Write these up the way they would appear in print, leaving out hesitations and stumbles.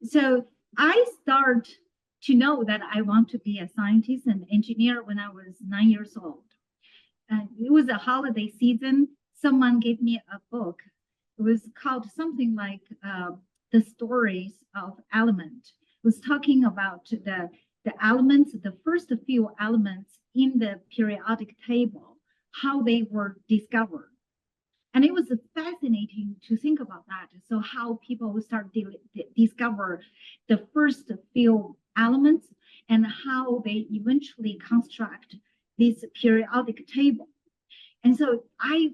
So I start to know that I want to be a scientist and engineer when I was 9 years old. And it was a holiday season. Someone gave me a book. It was called something like The Stories of Element. It was talking about the elements, the first few elements in the periodic table, how they were discovered. And it was fascinating to think about that. So how people will start discover the first few elements and how they eventually construct this periodic table. And so I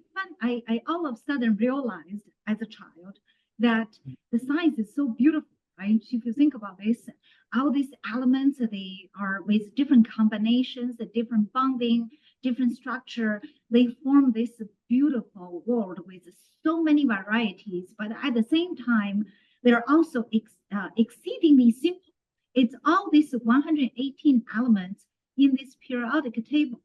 all of a sudden realized as a child that the science is so beautiful, right? If you think about this, all these elements, they are with different combinations, different bonding, different structure, they form this beautiful world with so many varieties, but at the same time, they're also exceedingly simple. It's all these 118 elements in this periodic table.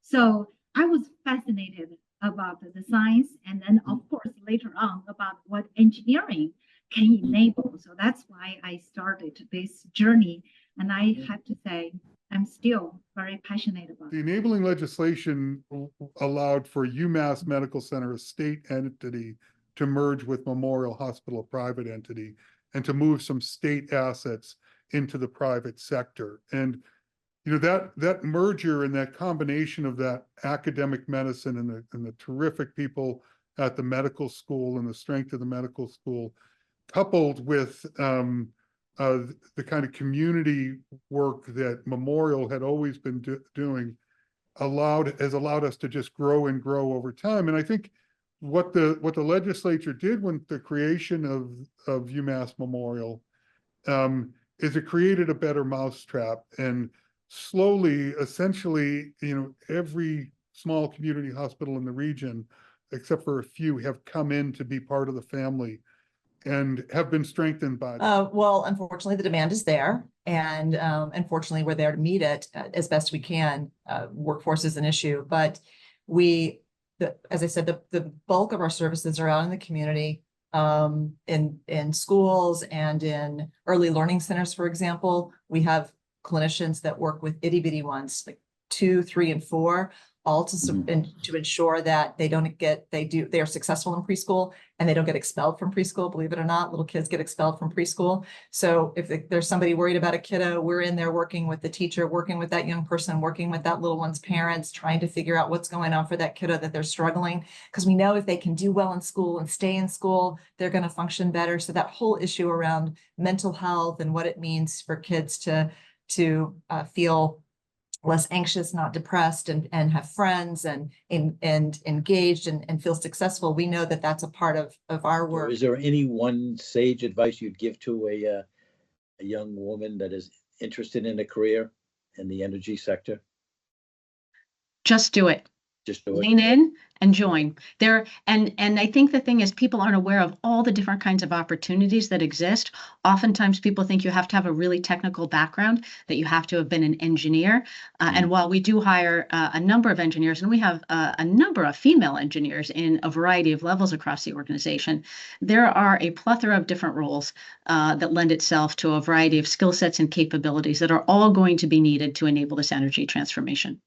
So I was fascinated about the science, and then of course later on about what engineering can enable. So that's why I started this journey, and I have to say I'm still very passionate about The it. enabling legislation allowed for UMass Medical Center, a state entity, to merge with Memorial Hospital, a private entity, and to move some state assets into the private sector. And that merger and that combination of that academic medicine and the terrific people at the medical school and the strength of the medical school, coupled with the kind of community work that Memorial had always been doing, has allowed us to just grow and grow over time. And I think what the legislature did with the creation of UMass Memorial is it created a better mousetrap, and slowly, essentially, every small community hospital in the region, except for a few, have come in to be part of the family and have been strengthened by that. Well, unfortunately, the demand is there, and unfortunately, we're there to meet it as best we can. Workforce is an issue, but as I said, the bulk of our services are out in the community, in schools and in early learning centers. For example, we have clinicians that work with itty bitty ones, like 2, 3, and 4, all to ensure that they are successful in preschool and they don't get expelled from preschool. Believe it or not, little kids get expelled from preschool. So if there's somebody worried about a kiddo, we're in there working with the teacher, working with that young person, working with that little one's parents, trying to figure out what's going on for that kiddo that they're struggling. Because we know if they can do well in school and stay in school, they're going to function better. So that whole issue around mental health and what it means for kids to feel less anxious, not depressed, and have friends and engaged and feel successful. We know that that's a part of our work. Is there any one sage advice you'd give to a young woman that is interested in a career in the energy sector? Just do it. Just do it. Lean in and join there. And I think the thing is, people aren't aware of all the different kinds of opportunities that exist. Oftentimes people think you have to have a really technical background, that you have to have been an engineer. And while we do hire a number of engineers, and we have a number of female engineers in a variety of levels across the organization, there are a plethora of different roles that lend itself to a variety of skill sets and capabilities that are all going to be needed to enable this energy transformation.